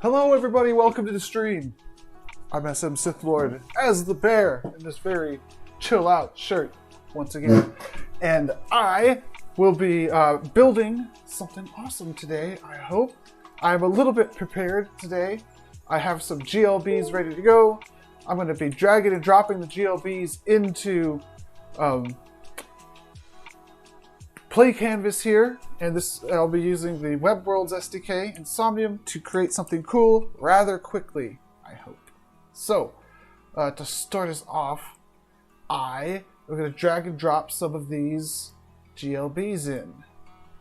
Hello everybody, welcome to the stream. I'm SM SithLord as the bear in this very chill out shirt once again. And I will be building something awesome today, I hope. I'm a little bit prepared today. I have some GLBs ready to go. I'm going to be dragging and dropping the GLBs into Play Canvas here, and this I'll be using the Web Worlds SDK and Somnium to create something cool rather quickly, I hope. So, to start us off, I'm going to drag and drop some of these GLBs in.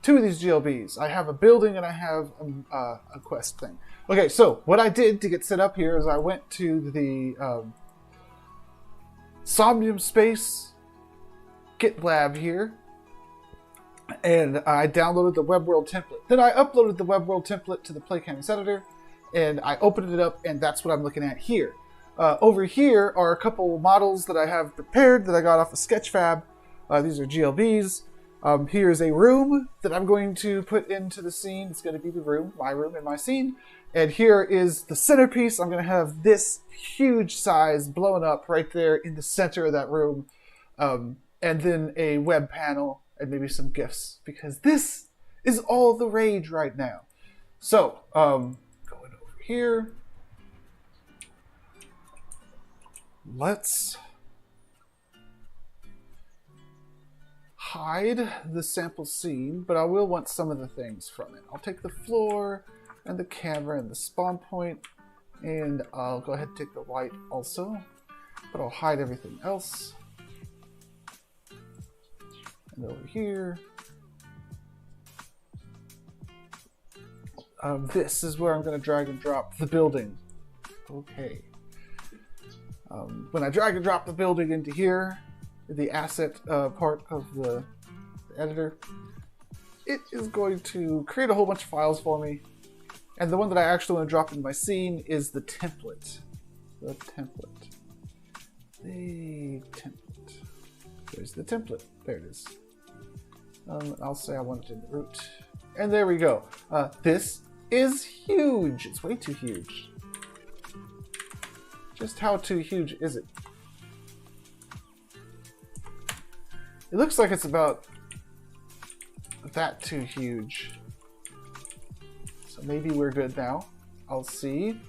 Two of these GLBs. I have a building and I have a quest thing. Okay, so what I did to get set up here is I went to the Somnium Space GitLab here, and I downloaded the Web World template. Then I uploaded the Web World template to the Play Canvas editor, and I opened it up, and that's what I'm looking at here. Over here are a couple models that I have prepared that I got off of Sketchfab. These are GLBs. Here's a room that I'm going to put into the scene. It's going to be the room, my room and my scene. And here is the centerpiece. I'm going to have this huge size blown up right there in the center of that room. And then a web panel and maybe some GIFs, because this is all the rage right now. So, going over here, let's hide the sample scene, but I will want some of the things from it. I'll take the floor and the camera and the spawn point, and I'll go ahead and take the white also, but I'll hide everything else. And over here, this is where I'm going to drag and drop the building. Okay. When I drag and drop the building into here, the asset part of the editor, it is going to create a whole bunch of files for me. And the one that I actually want to drop in my scene is the template. The template. There's the template. There it is. I'll say I want it in the root. And there we go. This is huge. It's way too huge. Just how too huge is it? It looks like it's about that too huge. So maybe we're good now. I'll see.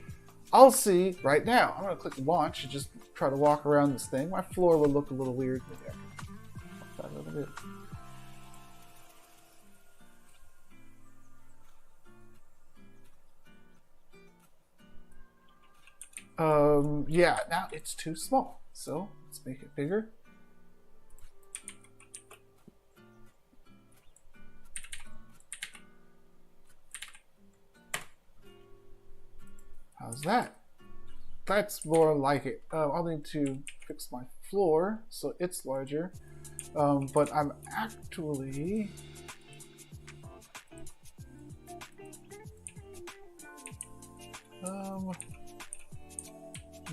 I'll see right now. I'm going to click launch and just try to walk around this thing. My floor will look a little weird. Maybe I can walk that a little bit. Yeah, now it's too small. So let's make it bigger. How's that? That's more like it. I'll need to fix my floor so it's larger. But I'm actually...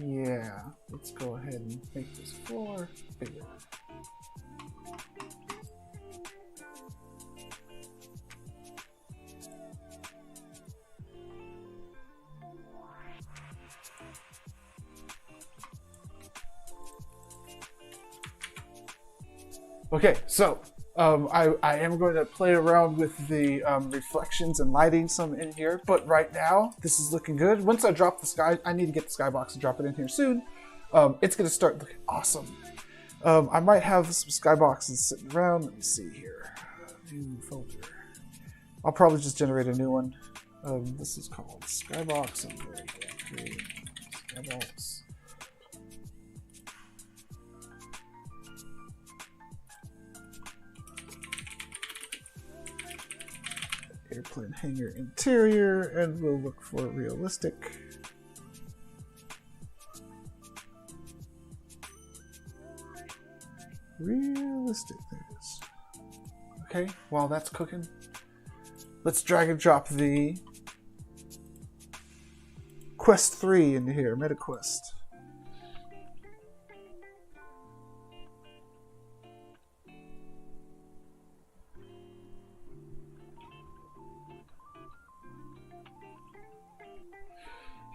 yeah, let's go ahead and make this floor bigger. Okay, so I am going to play around with the reflections and lighting some in here, but right now this is looking good. Once I drop the sky, I need to get the skybox and drop it in here soon. It's going to start looking awesome. I might have some skyboxes sitting around. Let me see here. New folder. I'll probably just generate a new one. This is called Skybox. I'm going to create Skybox. Airplane hangar interior, and we'll look for realistic. Realistic, there it is. Okay, while that's cooking, let's drag and drop the Quest 3 into here, MetaQuest.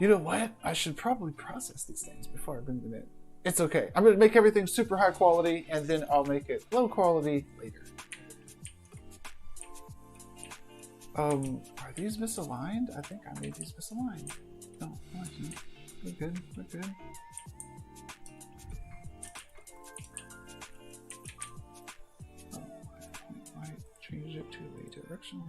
You know what? I should probably process these things before I bring them in. It's okay. I'm going to make everything super high quality, and then I'll make it low quality later. Are these misaligned? I think I made these misaligned. No, I didn't. We're good. We're good. Oh, I might change it to a direction.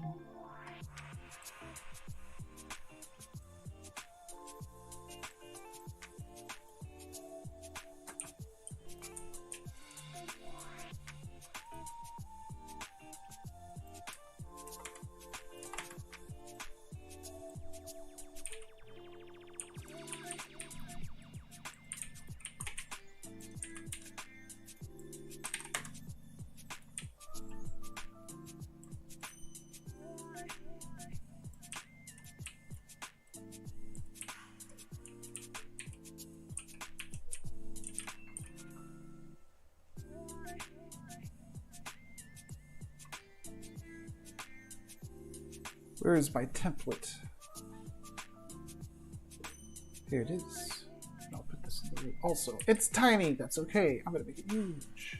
Where is my template? Here it is. I'll put this in the room. Also, it's tiny. That's okay. I'm going to make it huge.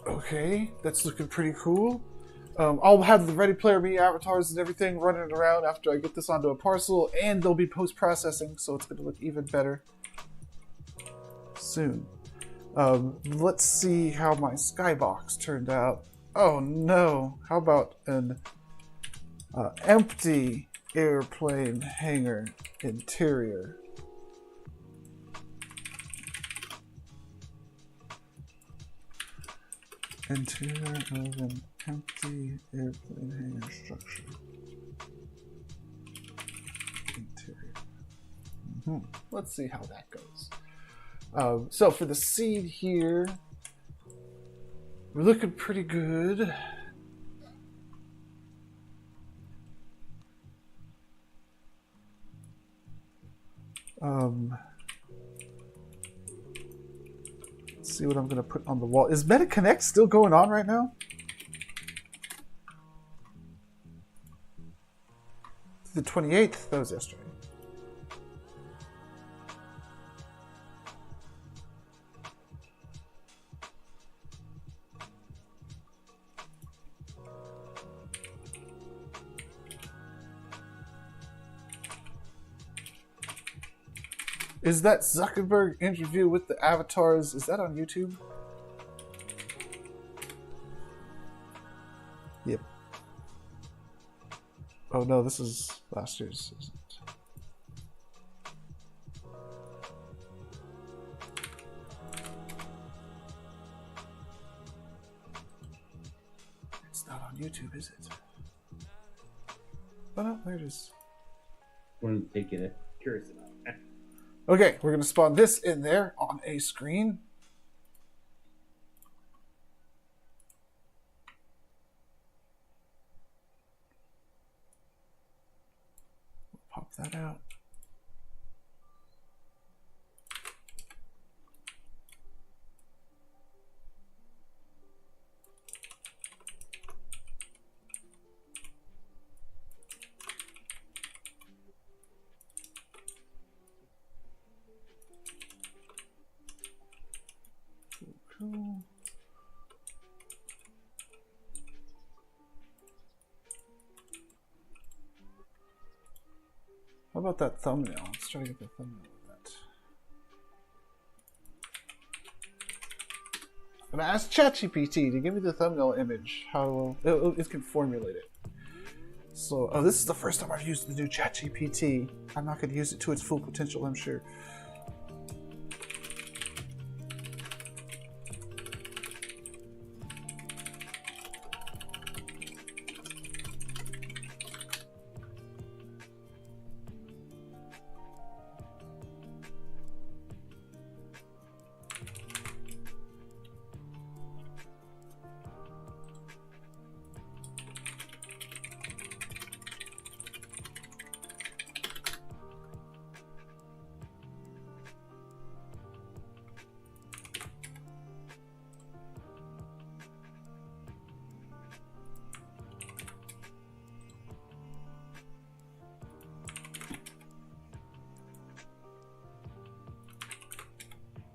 Okay, that's looking pretty cool. I'll have the Ready Player Me avatars and everything running around after I get this onto a parcel, and they'll be post-processing, so it's going to look even better soon. Let's see how my skybox turned out. Oh no, how about an empty airplane hangar interior? Interior of an empty airplane hangar structure. Interior. Let's see how that goes. So for the seed here, we're looking pretty good. Let's see what I'm going to put on the wall. Is MetaConnect still going on right now? The 28th, that was yesterday. Is that Zuckerberg interview with the avatars, is that on YouTube? Yep. Oh no, this is last year's, isn't it? It's not on YouTube, is it? Oh no, there it is. Wanted to take it curious about. Okay, we're gonna spawn this in there on a screen. Pop that out. Cool. How about that thumbnail? Let's try to get the thumbnail of that. I'm gonna ask ChatGPT to give me the thumbnail image. How it can formulate it. So, oh, this is the first time I've used the new ChatGPT. I'm not gonna use it to its full potential, I'm sure.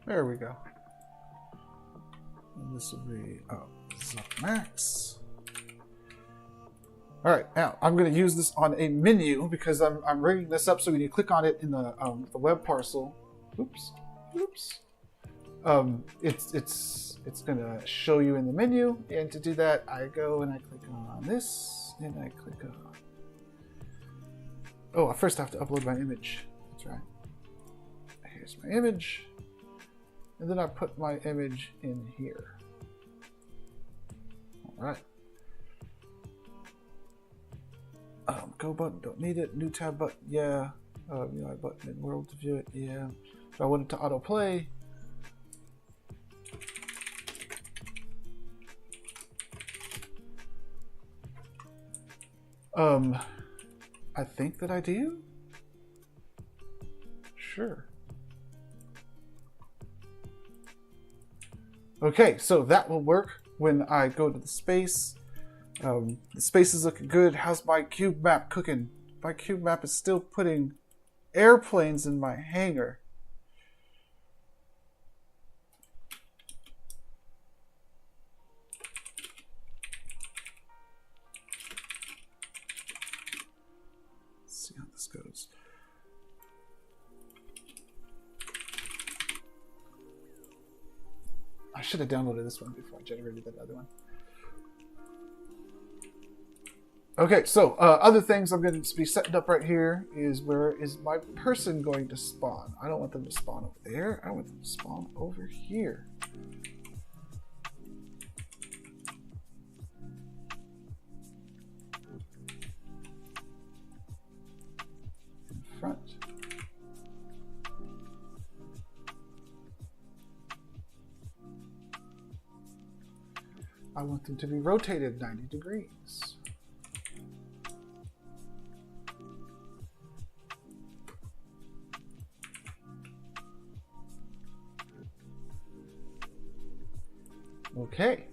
There we go. And this will be max. All right, now I'm going to use this on a menu because I'm rigging this up so when you click on it in the web parcel, oops, it's going to show you in the menu. And to do that, I go and I click on this, and I click on. Oh, first I have to upload my image. That's right. Here's my image. And then I put my image in here. All right. Go button, don't need it. New tab button, yeah. UI button in world to view it, yeah. If I want it to autoplay. I think that I do. Sure. Okay, so that will work when I go to the space. The space is looking good. How's my cube map cooking? My cube map is still putting airplanes in my hangar. Let's see how this goes. I should have downloaded this one before I generated that other one. Okay, so other things I'm going to be setting up right here is where is my person going to spawn? I don't want them to spawn over there. I want them to spawn over here. In front. I want them to be rotated 90 degrees. Okay,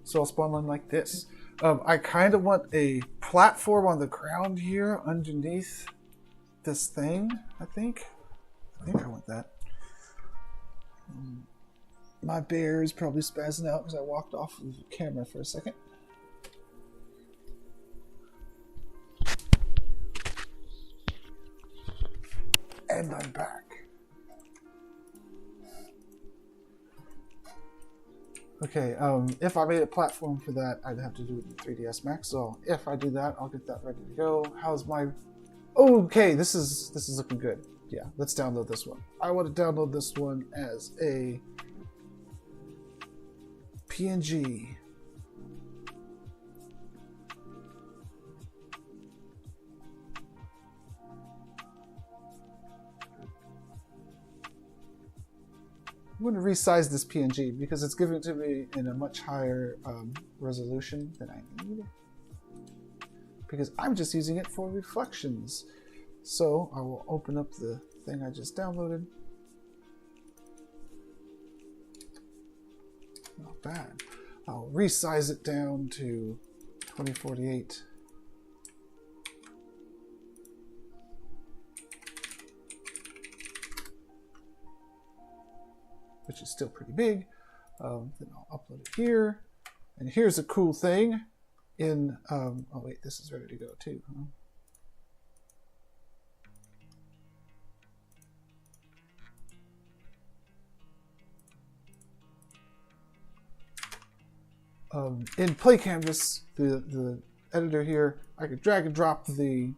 so I'll spawn one like this. I kind of want a platform on the ground here underneath this thing, I think I want that. My bear is probably spazzing out because I walked off of the camera for a second. And I'm back. Okay, if I made a platform for that, I'd have to do it in 3ds Max. So if I do that, I'll get that ready to go. How's my... Okay, this is looking good. Yeah, let's download this one. I want to download this one as a PNG. going to resize this PNG because it's given it to me in a much higher resolution than I need. Because I'm just using it for reflections. So I will open up the thing I just downloaded. Not bad. I'll resize it down to 2048. Which is still pretty big. Then I'll upload it here. And here's a cool thing in, oh wait, this is ready to go too, huh? In Play Canvas, the editor here, I could drag and drop the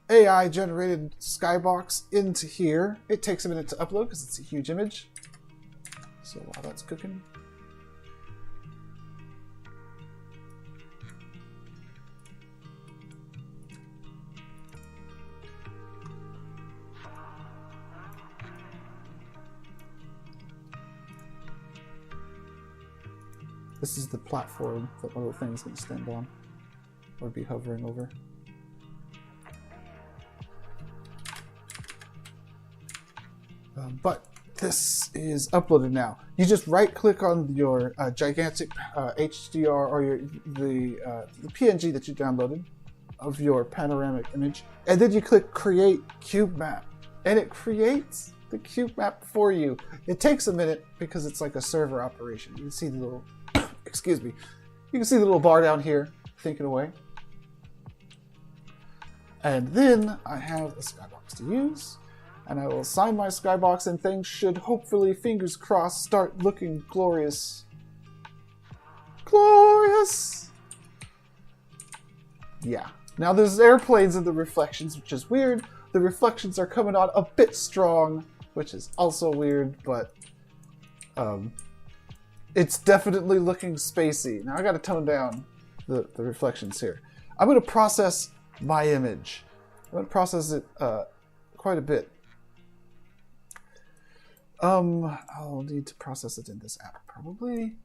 AI generated skybox into here. It takes a minute to upload because it's a huge image. So while that's cooking, this is the platform that one of the things is going to stand on or be hovering over. But this is uploaded now. You just right-click on your gigantic HDR or the PNG that you downloaded of your panoramic image, and then you click Create Cube Map, and it creates the cube map for you. It takes a minute because it's like a server operation. You can see the little, excuse me, you can see the little bar down here thinking away. And then I have a skybox to use. And I will assign my skybox, and things should hopefully, fingers crossed, start looking glorious. Glorious! Yeah. Now there's airplanes in the reflections, which is weird. The reflections are coming on a bit strong, which is also weird, but it's definitely looking spacey. Now I gotta tone down the reflections here. I'm gonna process my image. I'm gonna process it quite a bit. I'll need to process it in this app, probably.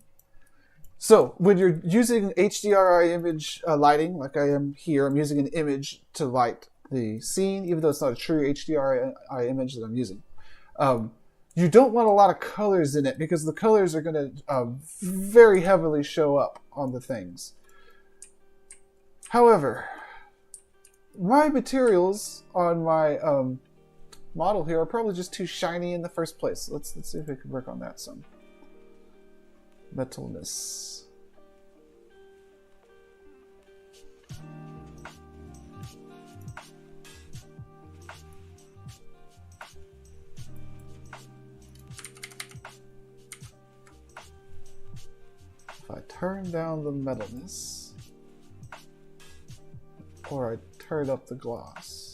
So, when you're using HDRI image lighting, like I am here, I'm using an image to light the scene, even though it's not a true HDRI image that I'm using. You don't want a lot of colors in it, because the colors are going to very heavily show up on the things. However, my materials on my model here are probably just too shiny in the first place. Let's see if we can work on that some. Metalness. If I turn down the metalness, or I turn up the gloss,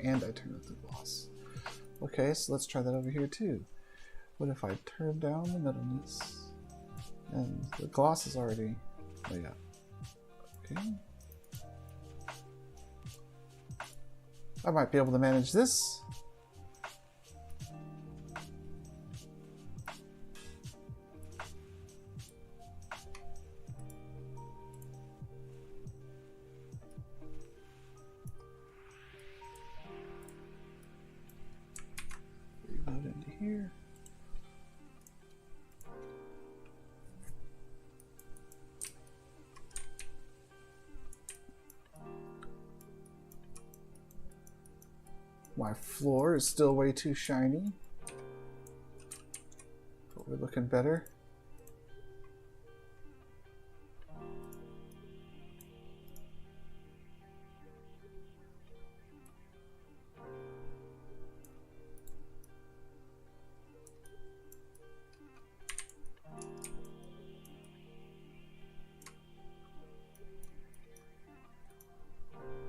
and I turn up the gloss. Okay, so let's try that over here too. What if I turn down the metalness? And the gloss is already way up. Okay. I might be able to manage this. Reload into here. My floor is still way too shiny, but we're looking better.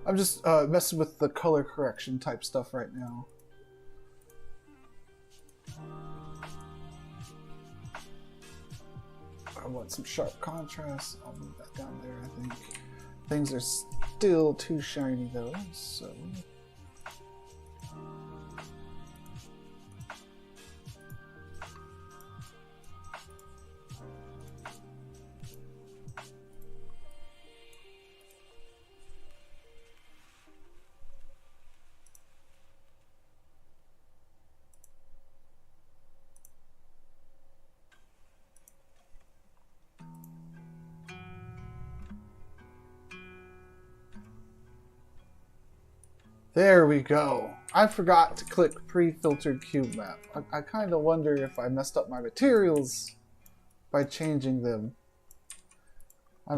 I'm just messing with the color correction type stuff right now. I want some sharp contrast. I'll move that down there, I think. Things are still too shiny though, so... There we go. I forgot to click pre-filtered cube map. I kind of wonder if I messed up my materials by changing them.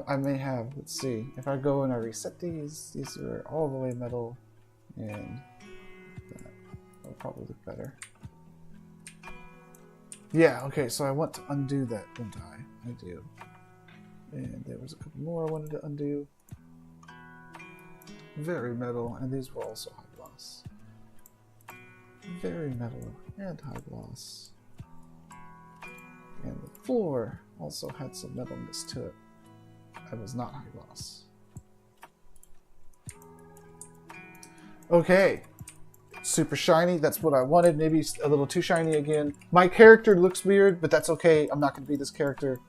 I may have. Let's see. If I go and I reset these are all the way metal, and that'll probably look better. Yeah, okay, so I want to undo that, don't I? I do. And there was a couple more I wanted to undo. Very metal, and these were also high gloss. Very metal and high gloss. And the floor also had some metalness to it. That was not high gloss. Okay. Super shiny, that's what I wanted. Maybe a little too shiny again. My character looks weird, but that's okay. I'm not going to be this character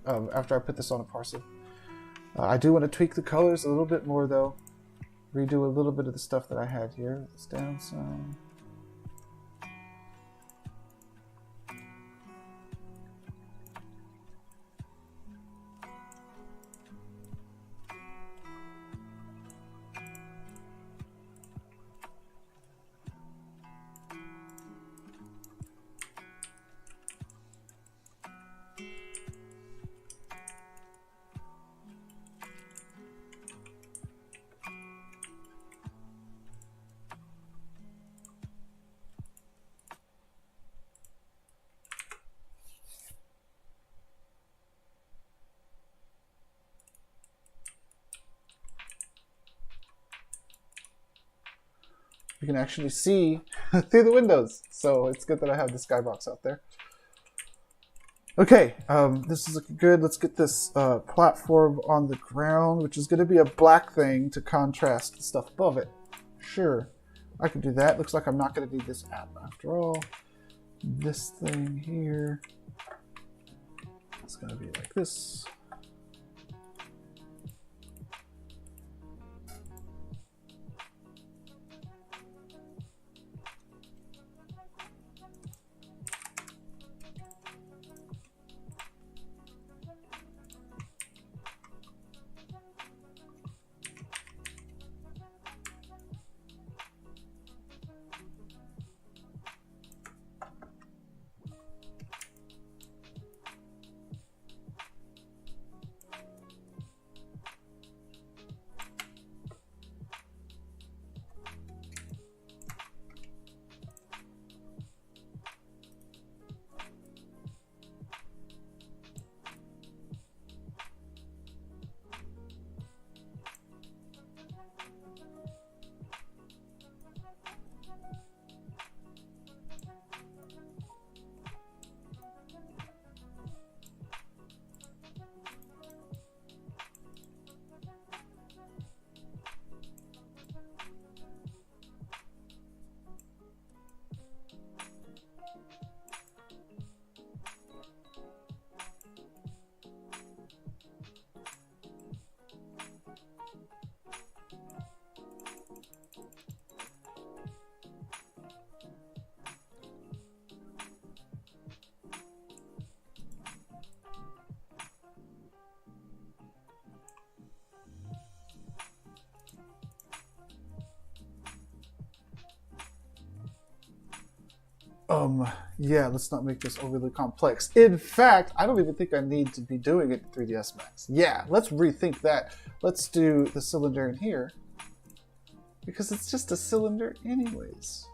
after I put this on a parcel. I do want to tweak the colors a little bit more, though. Redo a little bit of the stuff that I had here. It's down some. You can actually see through the windows, so it's good that I have the skybox out there. Okay, this is looking good. Let's get this platform on the ground, which is going to be a black thing to contrast the stuff above it. Sure, I can do that. Looks like I'm not going to need this app after all. This thing here, it's going to be like this. Yeah, let's not make this overly complex. In fact, I don't even think I need to be doing it in 3ds Max. Yeah, let's rethink that. Let's do the cylinder in here, because it's just a cylinder anyways.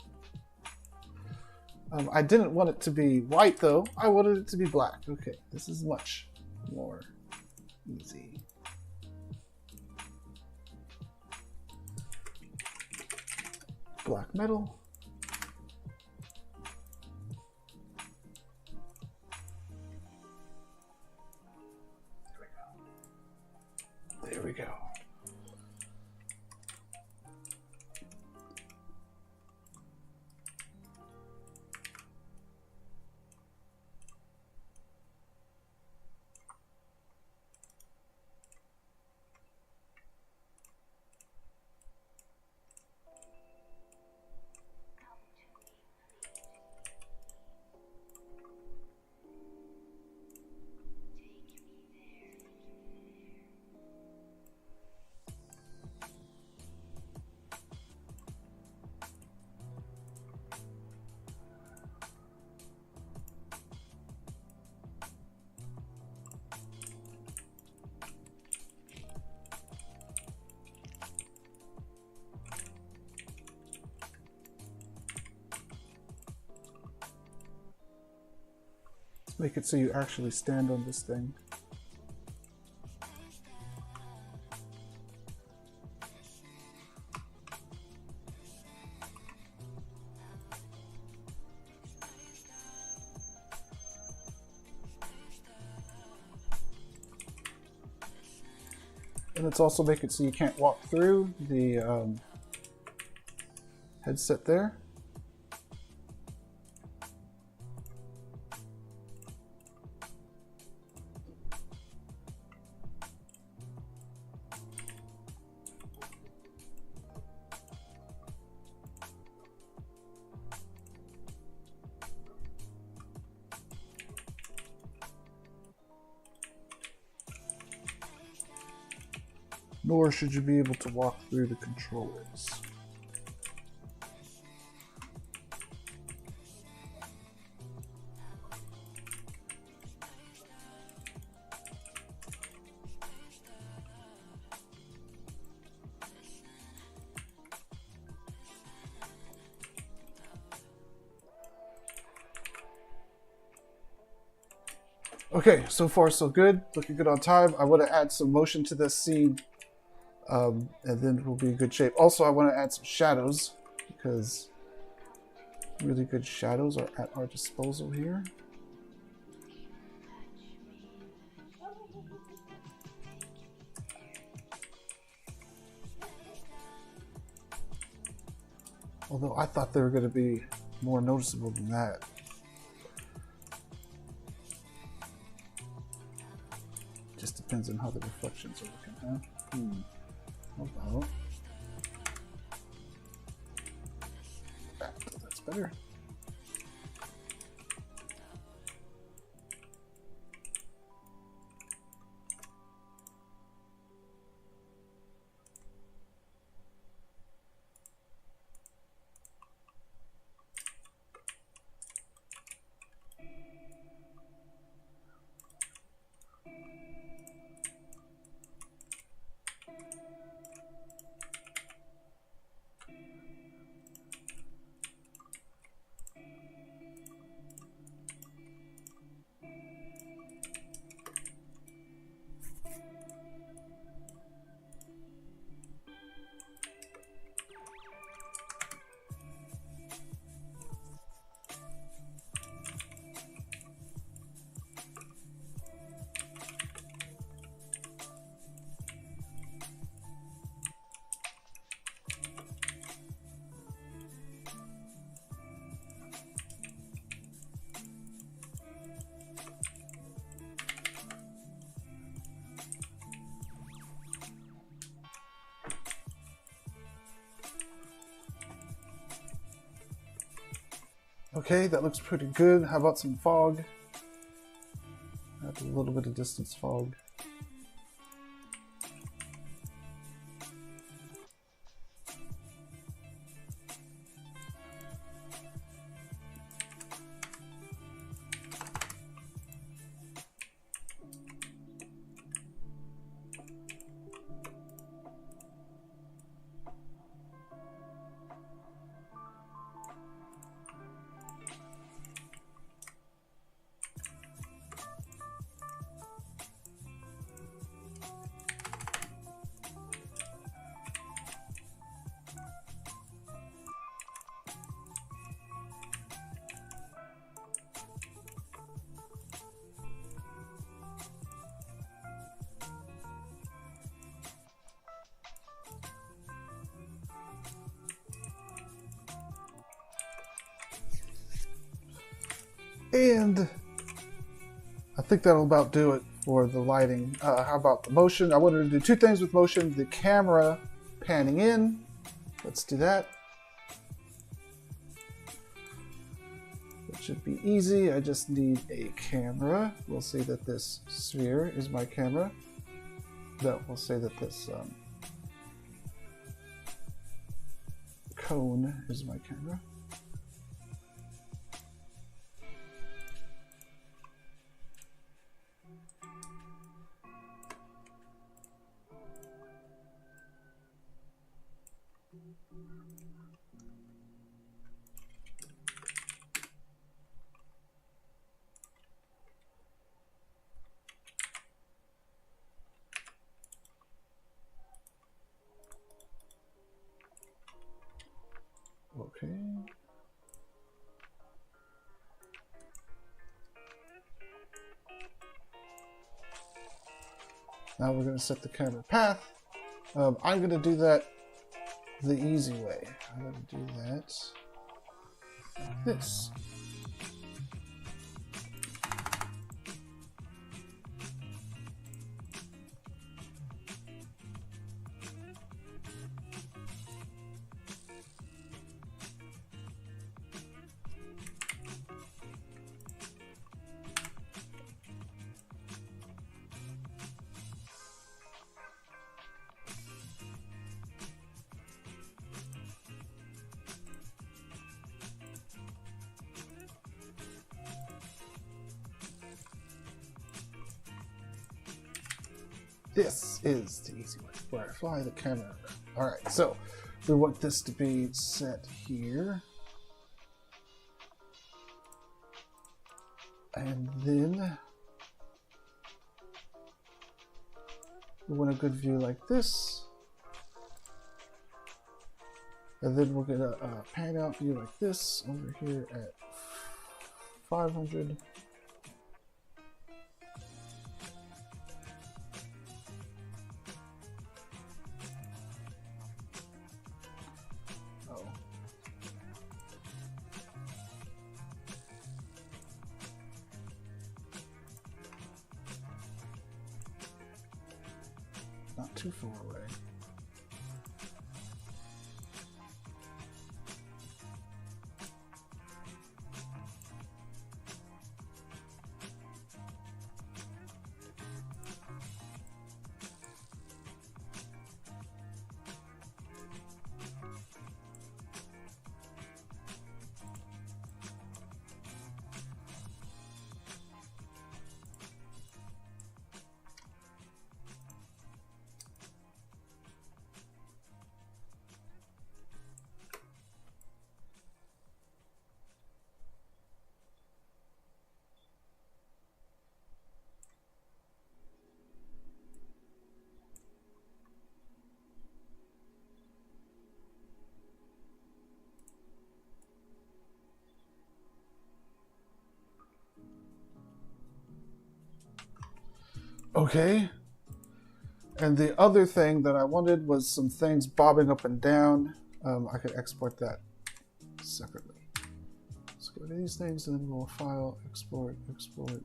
I didn't want it to be white though. I wanted it to be black. Okay, this is much more easy. Black metal. There we go. Let's make it so you actually stand on this thing. And let's also make it so you can't walk through the headset there. Nor should you be able to walk through the controllers. Okay, so far so good. Looking good on time. I want to add some motion to this scene. And then we'll be in good shape. Also, I want to add some shadows because really good shadows are at our disposal here. Although I thought they were going to be more noticeable than that. Just depends on how the reflections are looking, huh? About that. That's better. Okay, that looks pretty good. How about some fog? Add a little bit of distance fog. And I think that'll about do it for the lighting. How about the motion? I wanted to do two things with motion. The camera panning in. Let's do that. It should be easy. I just need a camera. We'll say that this sphere is my camera. No, we'll say that this cone is my camera. Now we're going to set the camera path. I'm going to do that the easy way. I'm going to do that like this. This is the easy way where I fly the camera around. Alright, so we want this to be set here. And then we want a good view like this. And then we're gonna pan out view like this over here at 500. Not too far away. Okay. And the other thing that I wanted was some things bobbing up and down. I could export that separately. Let's go to these things and then we'll file, export, export.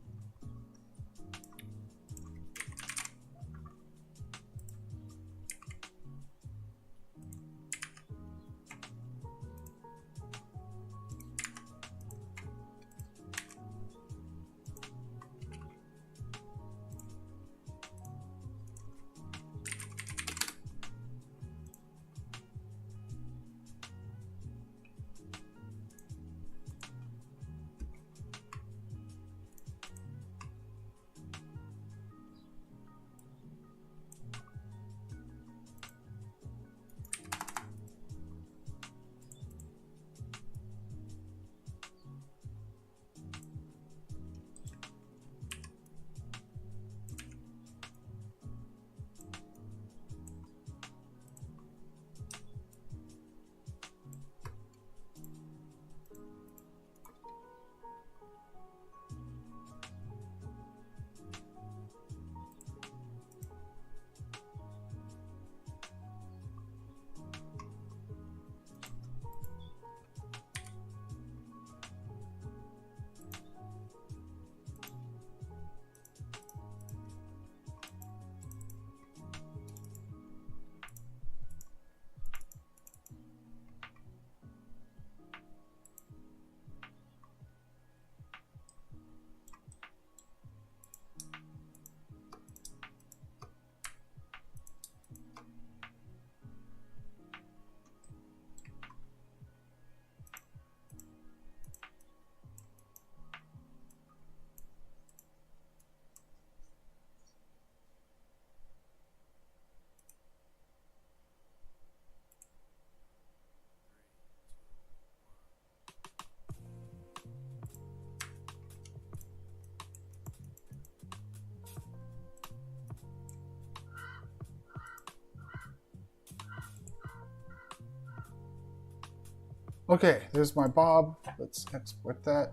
Okay, there's my bob. Let's export that.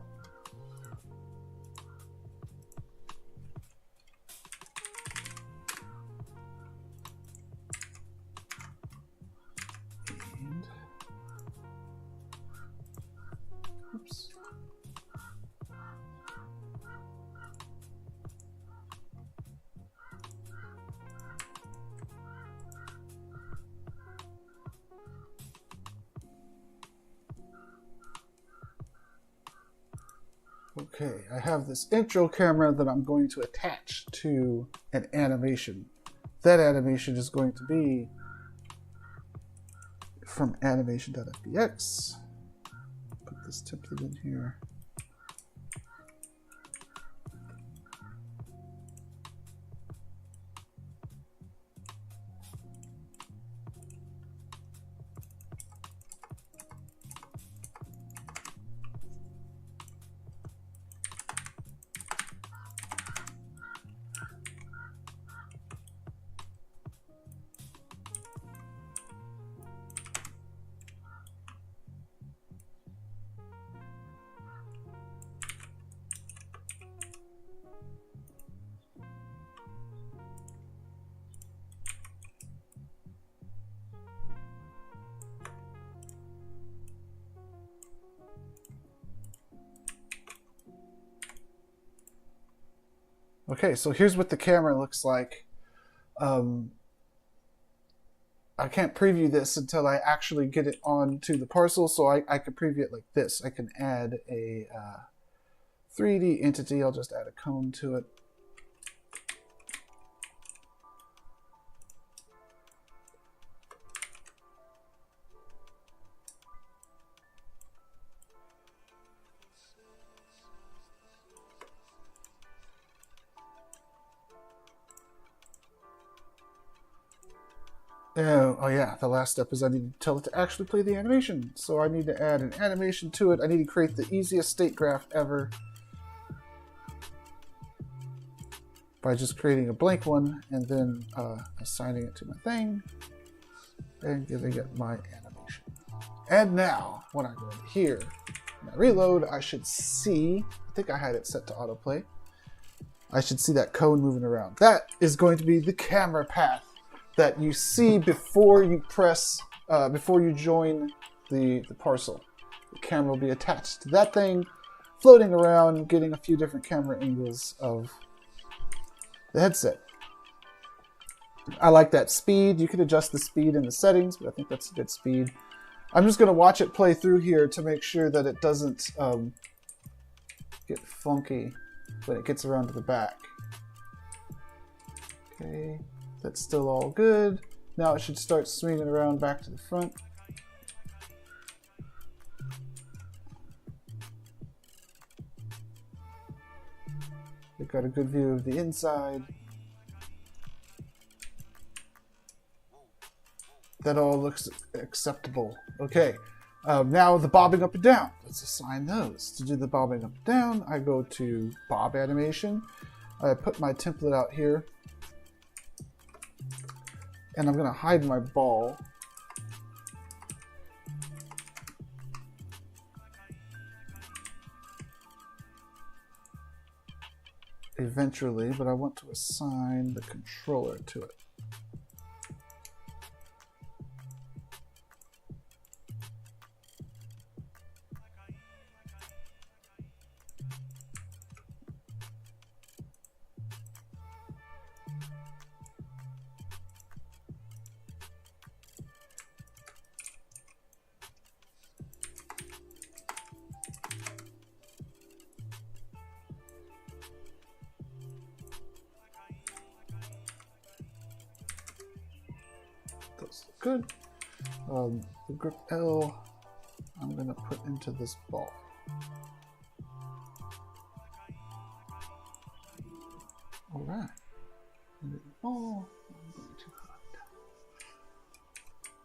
Okay, I have this intro camera that I'm going to attach to an animation. That animation is going to be from animation.fbx. Put this template in here. Okay, so here's what the camera looks like. I can't preview this until I actually get it onto the parcel, so I can preview it like this. I can add a 3D entity. I'll just add a cone to it. Oh yeah, the last step is I need to tell it to actually play the animation. So I need to add an animation to it. I need to create the easiest state graph ever by just creating a blank one and then assigning it to my thing and giving it my animation. And now, when I go over here and I reload, I should see, I think I had it set to autoplay. I should see that cone moving around. That is going to be the camera path that you see before you press, before you join the parcel. The camera will be attached to that thing, floating around, getting a few different camera angles of the headset. I like that speed. You can adjust the speed in the settings, but I think that's a good speed. I'm just going to watch it play through here to make sure that it doesn't get funky when it gets around to the back. Okay. That's still all good. Now it should start swinging around back to the front. We've got a good view of the inside. That all looks acceptable. Okay, now the bobbing up and down. Let's assign those. To do the bobbing up and down, I go to Bob Animation. I put my template out here. And I'm going to hide my ball. Eventually, but I want to assign the controller to it. Those look good. The grip L, I'm going to put into this ball. All right. Ball.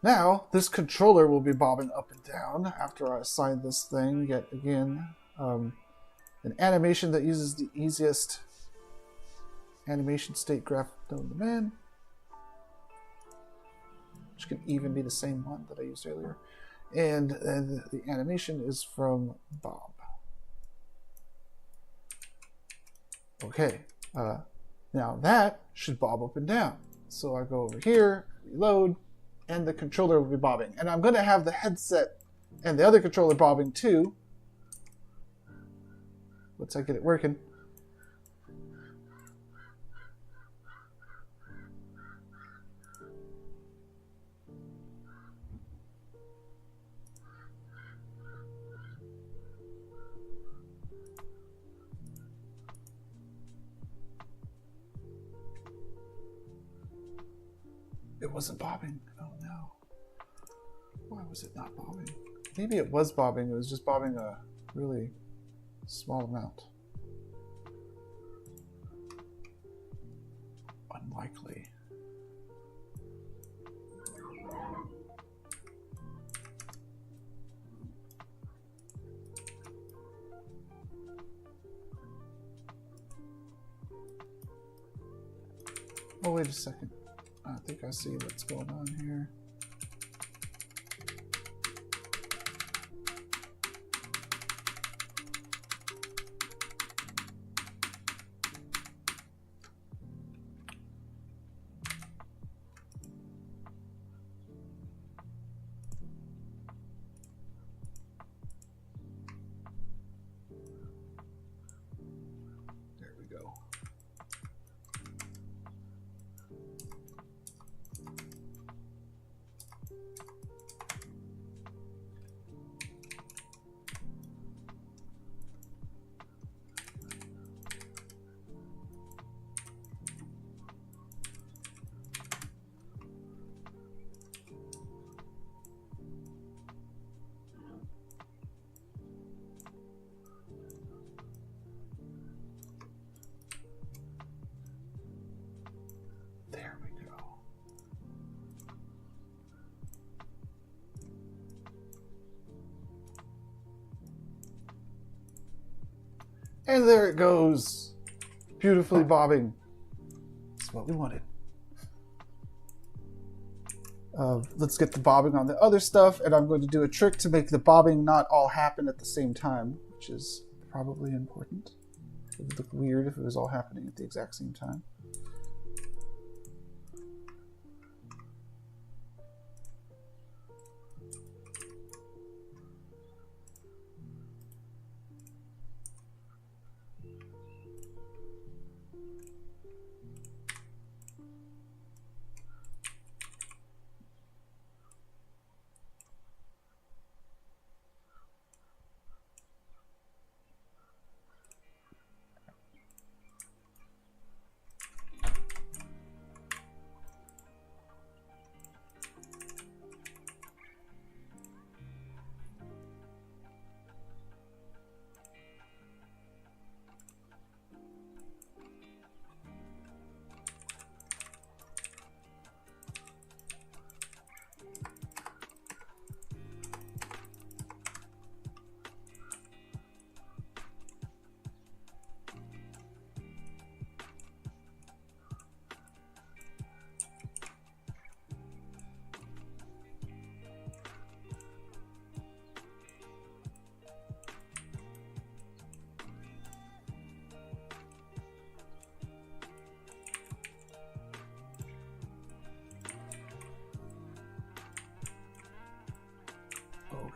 Now, this controller will be bobbing up and down after I assign this thing yet again. An animation that uses the easiest animation state graph known to man, which can even be the same one that I used earlier. And the animation is from Bob. Okay, now that should bob up and down. So I go over here, reload, and the controller will be bobbing. And I'm going to have the headset and the other controller bobbing too. Once I get it working. it wasn't bobbing. Oh no. Why was it not bobbing? Maybe it was bobbing. It was just bobbing a really small amount. Unlikely. Oh, wait a second. I think I see what's going on here. There we go. There we go. And there it goes. Beautifully bobbing. That's what we wanted. Let's get the bobbing on the other stuff, and I'm going to do a trick to make the bobbing not all happen at the same time, which is probably important. It would look weird if it was all happening at the exact same time.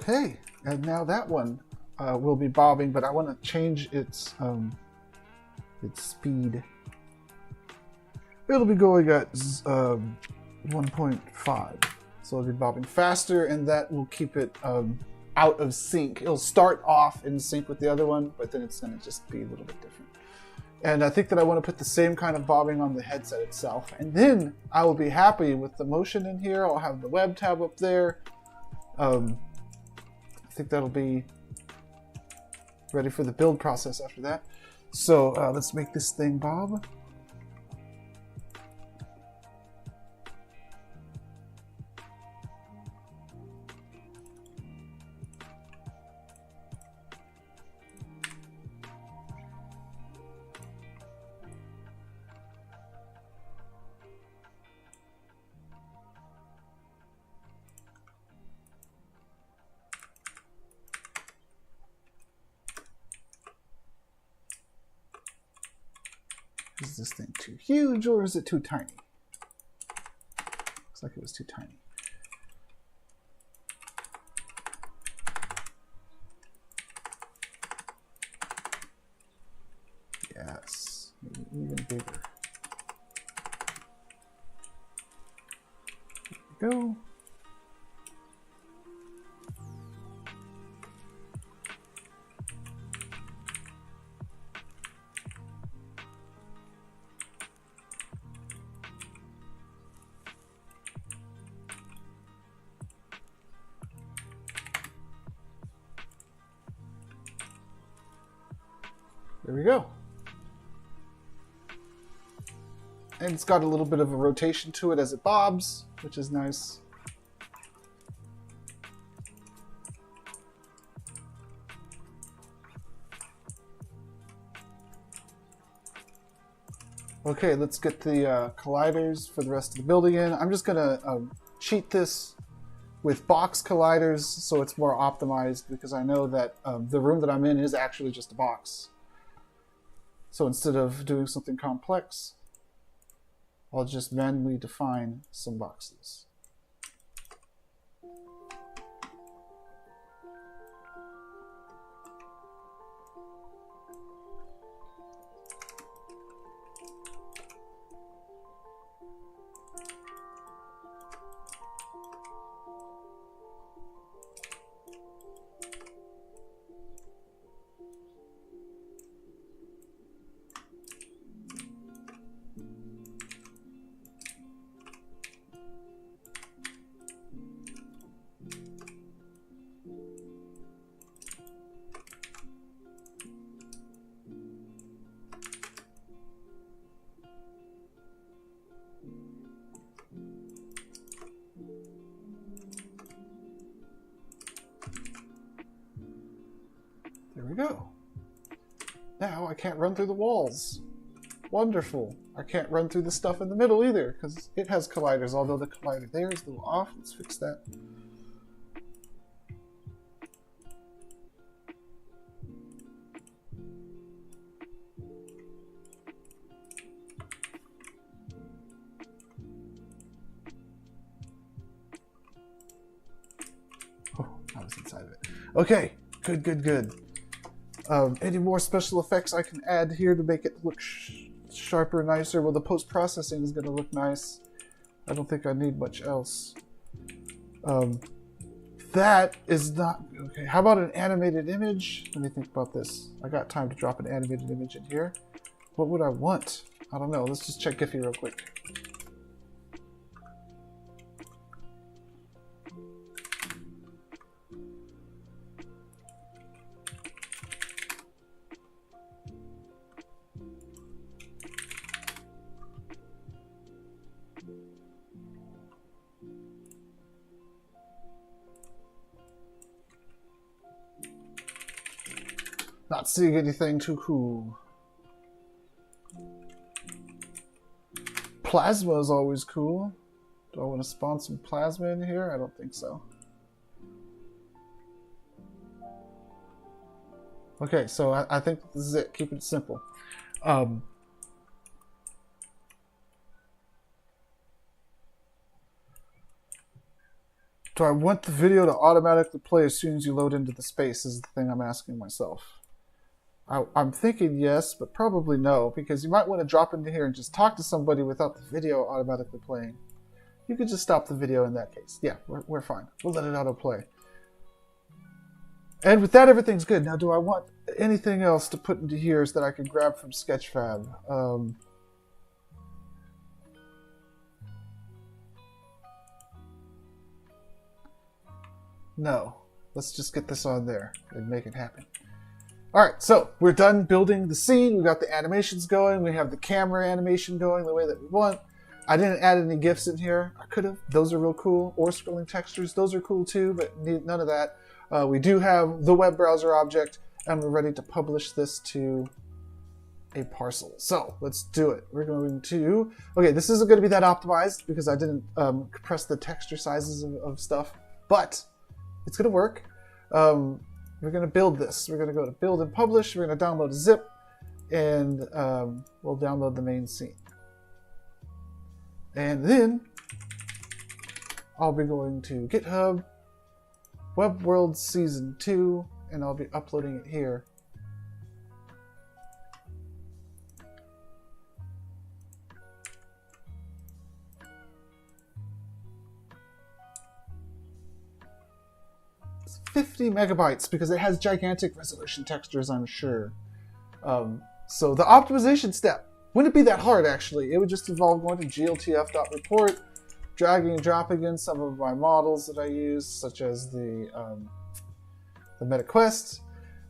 Okay, and now that one will be bobbing, but I want to change its speed. It'll be going at 1.5, so it'll be bobbing faster, and that will keep it out of sync. It'll start off in sync with the other one, but then it's going to just be a little bit different. And I think that I want to put the same kind of bobbing on the headset itself, and then I will be happy with the motion in here. I'll have the web tab up there. I think that'll be ready for the build process after that. So let's make this thing bob. Is this thing too huge or is it too tiny? Looks like it was too tiny. Yes, maybe even bigger. There we go. There we go. And it's got a little bit of a rotation to it as it bobs, which is nice. Okay, let's get the colliders for the rest of the building in. I'm just going to cheat this with box colliders so it's more optimized, because I know that the room that I'm in is actually just a box. So instead of doing something complex, I'll just manually define some boxes. There we go. Now I can't run through the walls. Wonderful. I can't run through the stuff in the middle either, because it has colliders, although the collider there is a little off. Let's fix that. Oh, I was inside of it. Okay, good. Any more special effects I can add here to make it look sharper, nicer? Well, the post-processing is going to look nice. I don't think I need much else. That is not... Okay, how about an animated image? Let me think about this. I got time to drop an animated image in here. What would I want? I don't know. Let's just check Giphy real quick. Not seeing anything too cool. Plasma is always cool. Do I want to spawn some plasma in here? I don't think so. Okay, so I think this is it. Keep it simple. Do I want the video to automatically play as soon as you load into the space is the thing I'm asking myself. I'm thinking yes, but probably no, because you might want to drop into here and just talk to somebody without the video automatically playing. You could just stop the video in that case. Yeah, we're fine. We'll let it autoplay. And with that, everything's good. Now, do I want anything else to put into here that I can grab from Sketchfab? No. Let's just get this on there and make it happen. Alright, so we're done building the scene. We got the animations going. We have the camera animation going the way that we want. I didn't add any GIFs in here. I could have. Those are real cool. Or scrolling textures. Those are cool too, but none of that. We do have the web browser object, and we're ready to publish this to a parcel. So let's do it. We're going to... Okay, this isn't going to be that optimized because I didn't compress the texture sizes of stuff, but it's going to work. We're going to build this. We're going to go to build and publish. We're going to download a zip, and we'll download the main scene. And then I'll be going to GitHub, Web World Season 2, and I'll be uploading it here. It's 50 megabytes because it has gigantic resolution textures, I'm sure. So the optimization step wouldn't be that hard, actually. It would just involve going to gltf.report, dragging and dropping in some of my models that I use, such as the MetaQuest,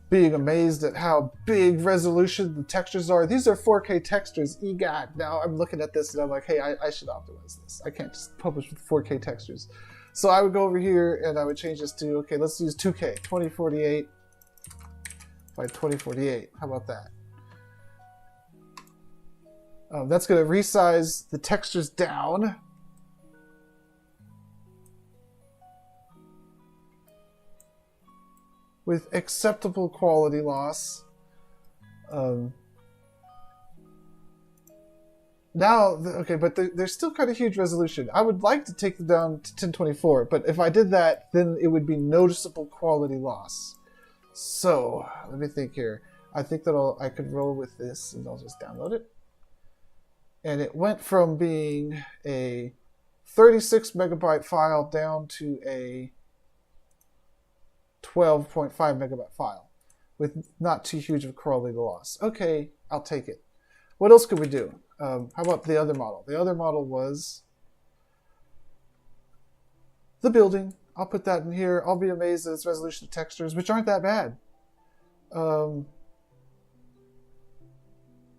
being amazed at how big resolution the textures are. These are 4K textures. EGOT. Now I'm looking at this and I'm like, hey, I should optimize this. I can't just publish with 4K textures. So I would go over here and I would change this to, okay, let's use 2K, 2048 by 2048. How about that? That's going to resize the textures down. With acceptable quality loss. Okay, but there's still kind of huge resolution. I would like to take them down to 1024, but if I did that, then it would be noticeable quality loss. So, let me think here. I think that I could roll with this, and I'll just download it. And it went from being a 36 megabyte file down to a 12.5 megabyte file with not too huge of quality loss. Okay, I'll take it. What else could we do? How about the other model? The other model was the building. I'll put that in here. I'll be amazed at its resolution of textures, which aren't that bad.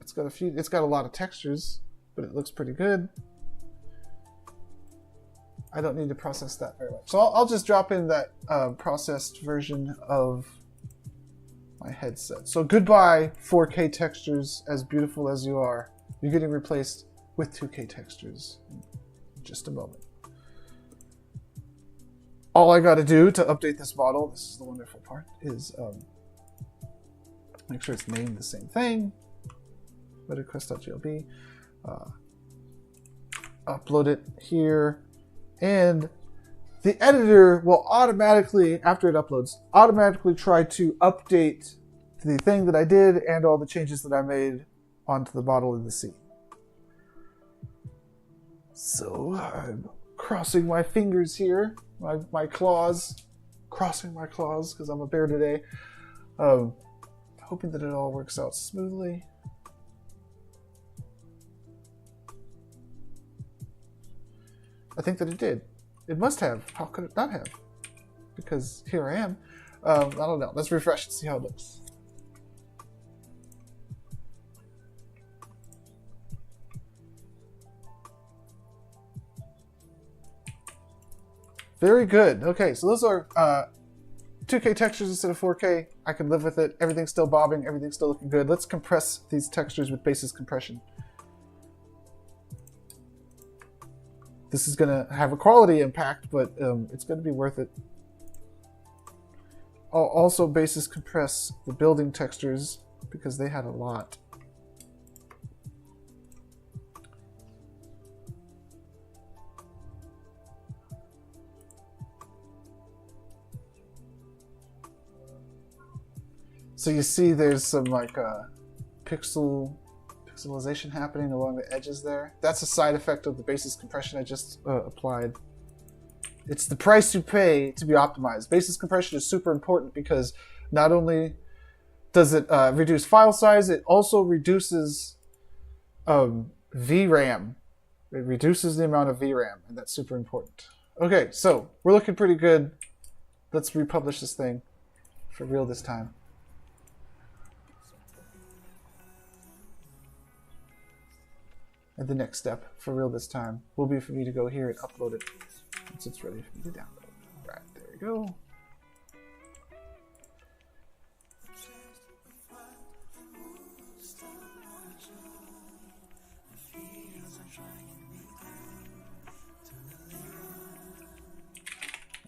It's got a lot of textures, but it looks pretty good. I don't need to process that very much. So I'll just drop in that processed version of my headset. So goodbye 4K textures, as beautiful as you are. You're getting replaced with 2K textures in just a moment. All I got to do to update this model, this is the wonderful part, is make sure it's named the same thing. Metaquest.glb. Upload it here. And the editor will automatically, after it uploads, automatically try to update the thing that I did and all the changes that I made onto the model in the scene. So I'm crossing my fingers here, my claws, crossing my claws because I'm a bear today. Hoping that it all works out smoothly. I think that it did. It must have. How could it not have? Because here I am. I don't know. Let's refresh and see how it looks. Very good. Okay, so those are 2K textures instead of 4K. I can live with it. Everything's still bobbing. Everything's still looking good. Let's compress these textures with basis compression. This is going to have a quality impact, but it's going to be worth it. I'll also basis compress the building textures because they had a lot. So you see there's some like pixelization happening along the edges there. That's a side effect of the basis compression I just applied. It's the price you pay to be optimized. Basis compression is super important because not only does it reduce file size, it also reduces VRAM. It reduces the amount of VRAM, and that's super important. Okay, so we're looking pretty good. Let's republish this thing for real this time. And the next step, for real this time, will be for me to go here and upload it once it's ready for me to download. Right, there we go.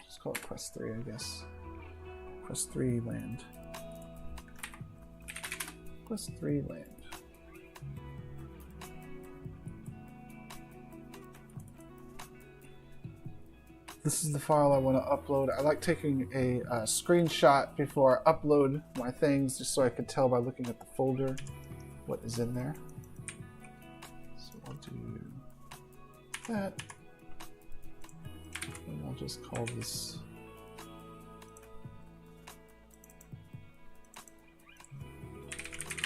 Just call it Quest 3, I guess. Quest 3 land. Quest 3 land. This is the file I want to upload. I like taking a screenshot before I upload my things just so I can tell by looking at the folder what is in there. So I'll do that. And I'll just call this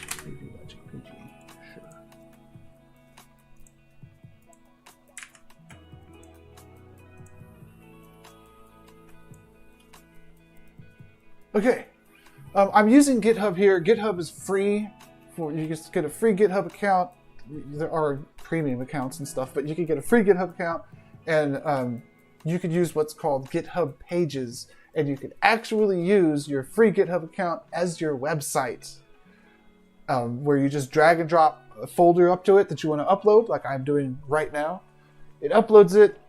preview.jpg. Sure. Okay, I'm using GitHub here. GitHub is free. You just get a free GitHub account. There are premium accounts and stuff, but you can get a free GitHub account, and you could use what's called GitHub Pages, and you can actually use your free GitHub account as your website, where you just drag and drop a folder up to it that you want to upload, like I'm doing right now. It uploads it,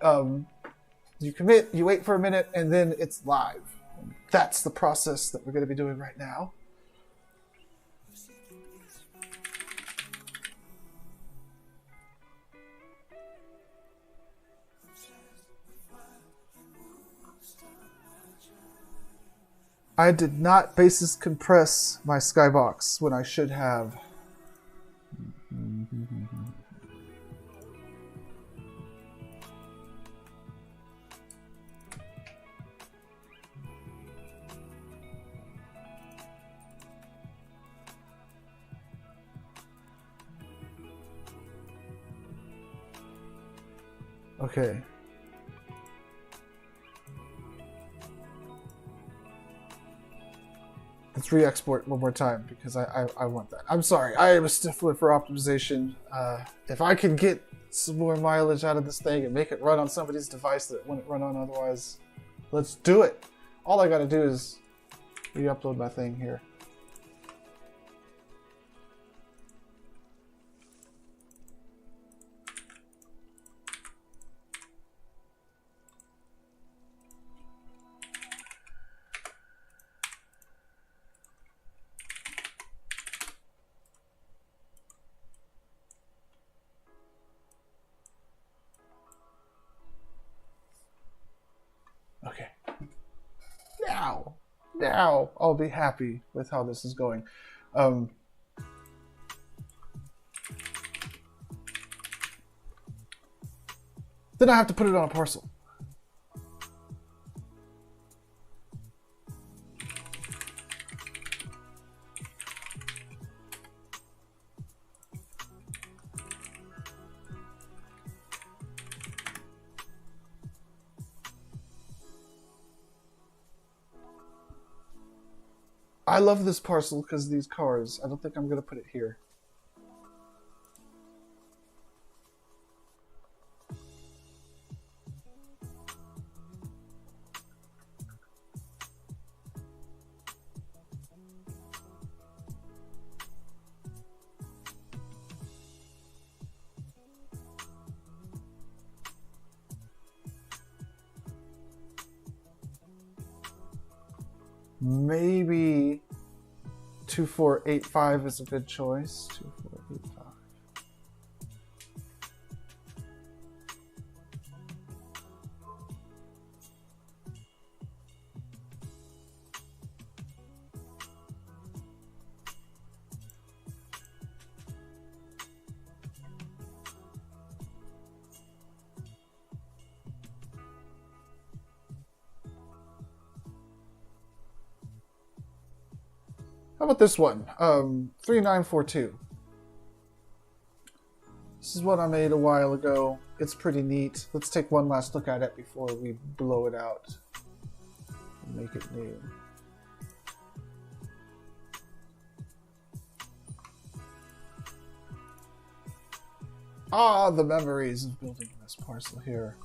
you commit, you wait for a minute, and then it's live. And that's the process that we're going to be doing right now. I did not basis compress my skybox when I should have. Okay. Let's re-export one more time because I want that. I'm sorry, I am a stickler for optimization. If I can get some more mileage out of this thing and make it run on somebody's device that it wouldn't run on otherwise, let's do it. All I gotta do is re-upload my thing here. Okay. Now I'll be happy with how this is going. Then I have to put it on a parcel. I love this parcel because of these cars. I don't think I'm going to put it here. Maybe 2485 is a good choice. 2485. How about this one? 3942. This is what I made a while ago. It's pretty neat. Let's take one last look at it before we blow it out and make it new. Ah, the memories of building this parcel here.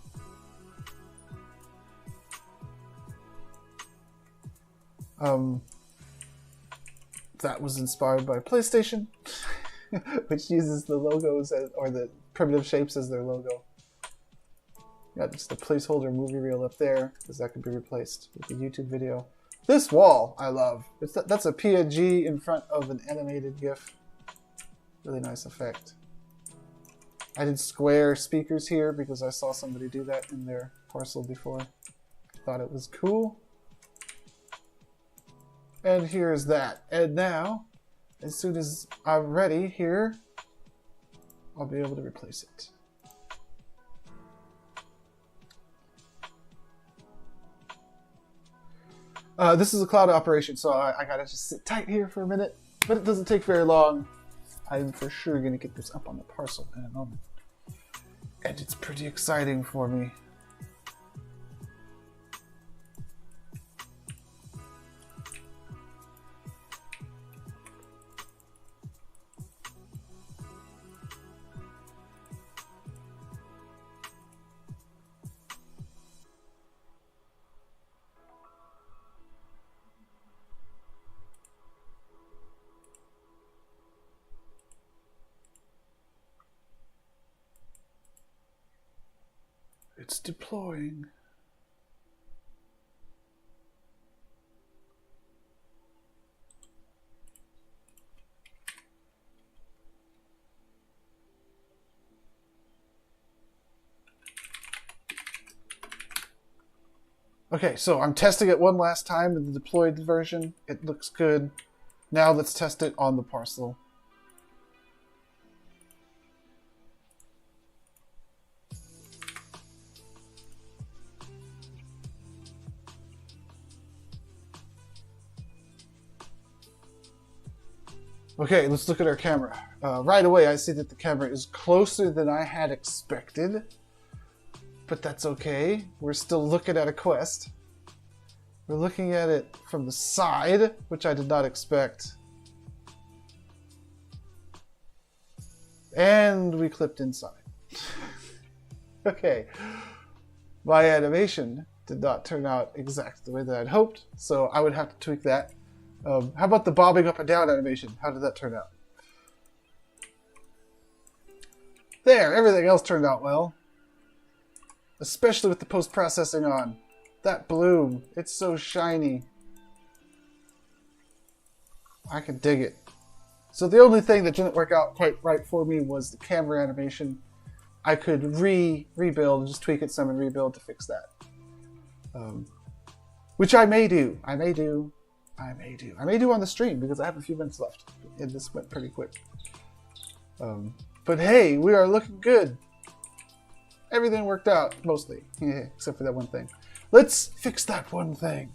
That was inspired by PlayStation, which uses the logos or the primitive shapes as their logo. Got just a placeholder movie reel up there because that could be replaced with a YouTube video. This wall I love. That's a PNG in front of an animated GIF. Really nice effect. I did square speakers here because I saw somebody do that in their parcel before. Thought it was cool. And here's that. And now, as soon as I'm ready here, I'll be able to replace it. This is a cloud operation, so I gotta just sit tight here for a minute, but it doesn't take very long. I'm for sure gonna get this up on the parcel in a moment. And it's pretty exciting for me. It's deploying. Okay, so I'm testing it one last time in the deployed version. It looks good. Now let's test it on the parcel. Okay, let's look at our camera. Right away, I see that the camera is closer than I had expected. But that's okay. We're still looking at a quest. We're looking at it from the side, which I did not expect. And we clipped inside. Okay. My animation did not turn out exactly the way that I'd hoped, so I would have to tweak that. How about the bobbing up and down animation? How did that turn out? There, everything else turned out well. Especially with the post-processing on. That bloom, it's so shiny. I can dig it. So the only thing that didn't work out quite right for me was the camera animation. I could rebuild, just tweak it some and rebuild to fix that. Which I may do. I may do on the stream because I have a few minutes left. And this went pretty quick. But hey, we are looking good. Everything worked out, mostly. Except for that one thing. Let's fix that one thing.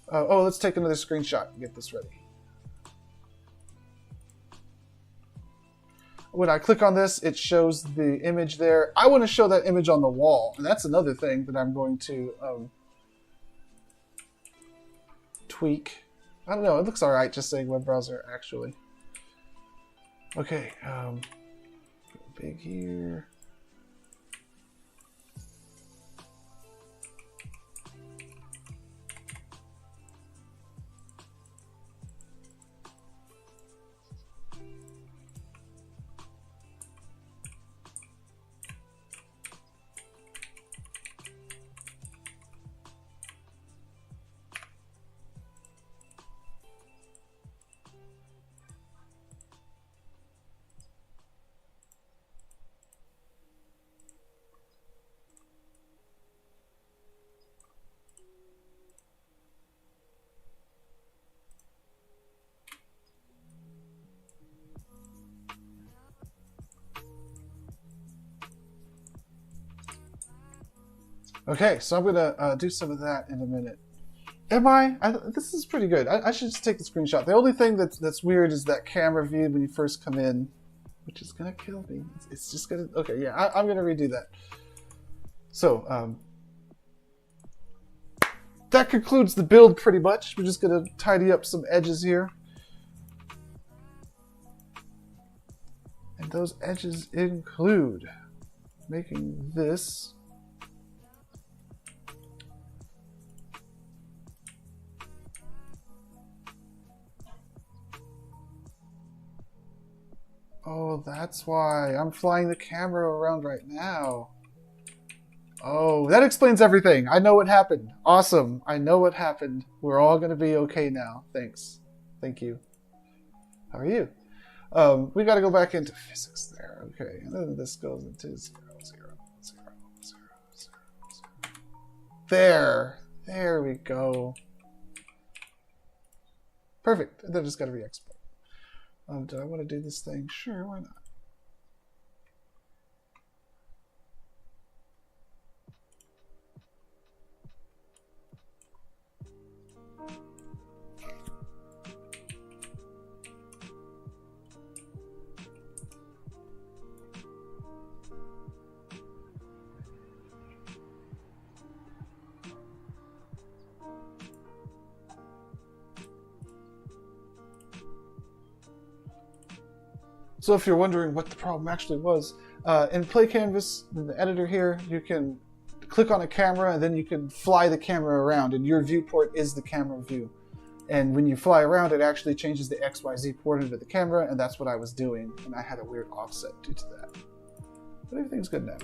Oh, let's take another screenshot and get this ready. When I click on this, it shows the image there. I want to show that image on the wall. And that's another thing that I'm going to tweak. I don't know, it looks alright just saying web browser, actually. Okay, big here. Okay, so I'm gonna do some of that in a minute. Am I? This is pretty good. I should just take the screenshot. The only thing that's weird is that camera view when you first come in, which is gonna kill me. It's just gonna. Okay, yeah, I'm gonna redo that. So that concludes the build pretty much. We're just gonna tidy up some edges here, and those edges include making this. Oh, that's why. I'm flying the camera around right now. Oh, that explains everything. I know what happened. Awesome. I know what happened. We're all going to be okay now. Thanks. Thank you. How are you? We got to go back into physics there. Okay. And then this goes into 0, 0, 0, 0, 0, 0. There. There we go. Perfect. And then just got to re-export. Do I want to do this thing? Sure, why not? So if you're wondering what the problem actually was, in Play Canvas, in the editor here, you can click on a camera and then you can fly the camera around, and your viewport is the camera view. And when you fly around, it actually changes the XYZ coordinate of the camera, and that's what I was doing, and I had a weird offset due to that. But everything's good now.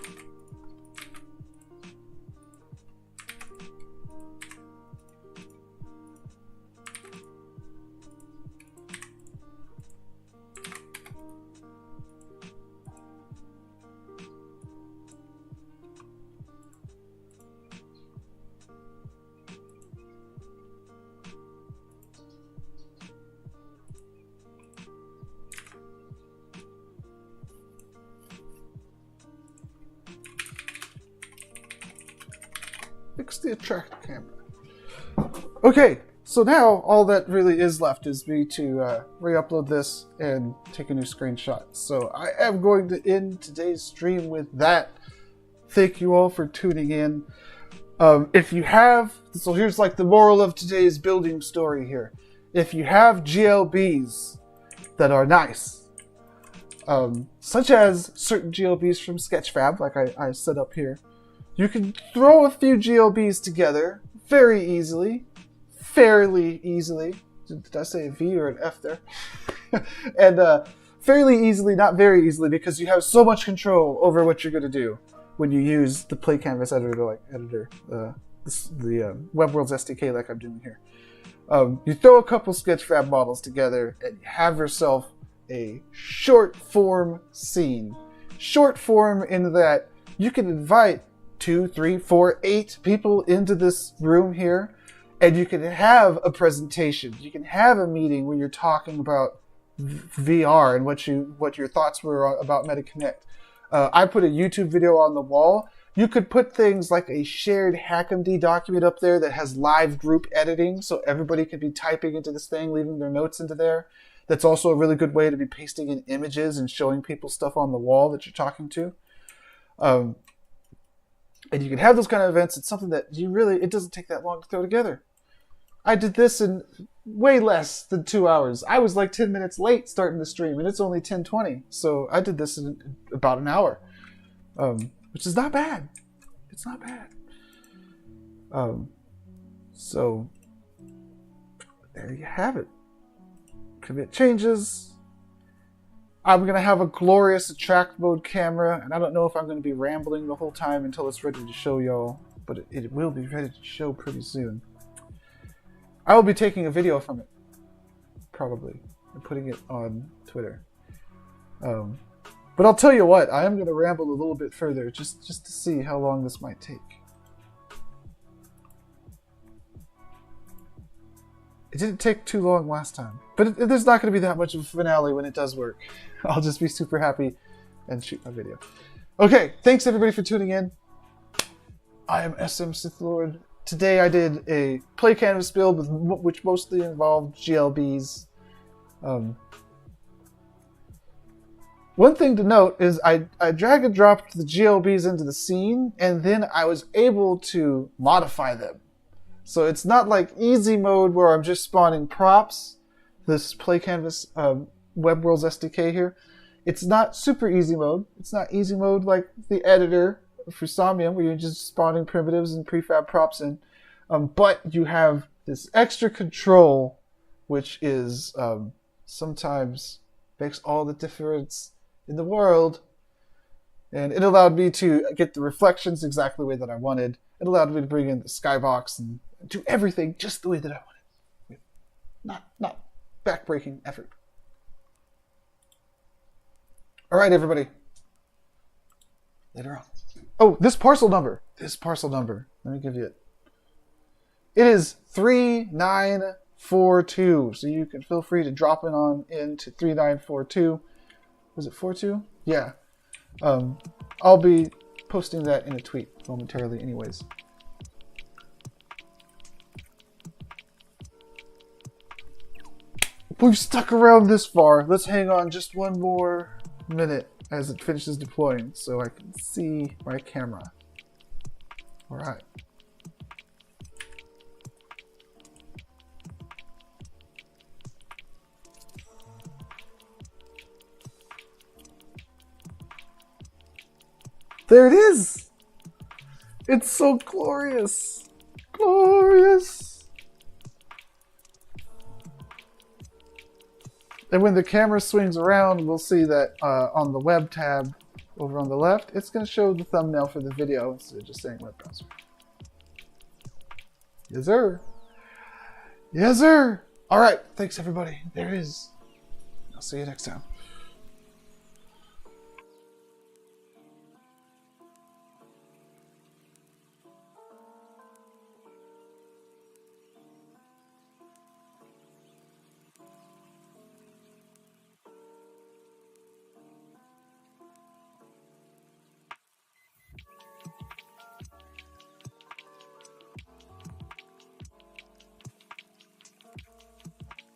fix the attract camera. Okay, so now all that really is left is me to re-upload this and take a new screenshot. So I am going to end today's stream with that. Thank you all for tuning in. If you have, so here's like the moral of today's building story here. If you have GLBs that are nice, such as certain GLBs from Sketchfab, like I set up here, you can throw a few GLBs together very easily, fairly easily. Did I say a V or an F there? And fairly easily, not very easily, because you have so much control over what you're going to do when you use the Play Canvas editor, the WebWorlds SDK like I'm doing here. You throw a couple Sketchfab models together and you have yourself a short form scene. Short form in that you can invite 2, 3, 4, 8 people into this room here, and you can have a presentation. You can have a meeting where you're talking about VR and what your thoughts were about MetaConnect. I put a YouTube video on the wall. You could put things like a shared HackMD document up there that has live group editing, so everybody could be typing into this thing, leaving their notes into there. That's also a really good way to be pasting in images and showing people stuff on the wall that you're talking to. And you can have those kind of events. It's something that it doesn't take that long to throw together. I did this in way less than 2 hours. I was like 10 minutes late starting the stream, and it's only 10:20. So I did this in about an hour, which is not bad. It's not bad. So there you have it. Commit changes. I'm going to have a glorious attract mode camera, and I don't know if I'm going to be rambling the whole time until it's ready to show y'all, but it will be ready to show pretty soon. I will be taking a video from it, probably, and putting it on Twitter. But I'll tell you what, I am going to ramble a little bit further just to see how long this might take. It didn't take too long last time, but there's not going to be that much of a finale when it does work. I'll just be super happy and shoot my video. Okay, thanks everybody for tuning in. I am SM SithLord. Today I did a Play Canvas build which mostly involved GLBs. One thing to note is I drag and dropped the GLBs into the scene, and then I was able to modify them. So it's not like easy mode where I'm just spawning props, this Play Canvas WebWorlds SDK here. It's not super easy mode. It's not easy mode like the editor for Somnium, where you're just spawning primitives and prefab props in. But you have this extra control, which is sometimes makes all the difference in the world. And it allowed me to get the reflections exactly the way that I wanted. It allowed me to bring in the skybox and do everything just the way that I wanted. Not backbreaking effort. All right, everybody. Later on. Oh, this parcel number. Let me give you it. It is 3942. So you can feel free to drop it on into 3942. Was it 42? Yeah. I'll be posting that in a tweet momentarily anyways. We've stuck around this far. Let's hang on just one more minute as it finishes deploying so I can see my camera. All right. There it is. It's so glorious. Glorious. And when the camera swings around, we'll see that on the web tab over on the left, it's going to show the thumbnail for the video instead of just saying web browser. Yes, sir. Yes, sir. All right. Thanks, everybody. There it is. I'll see you next time.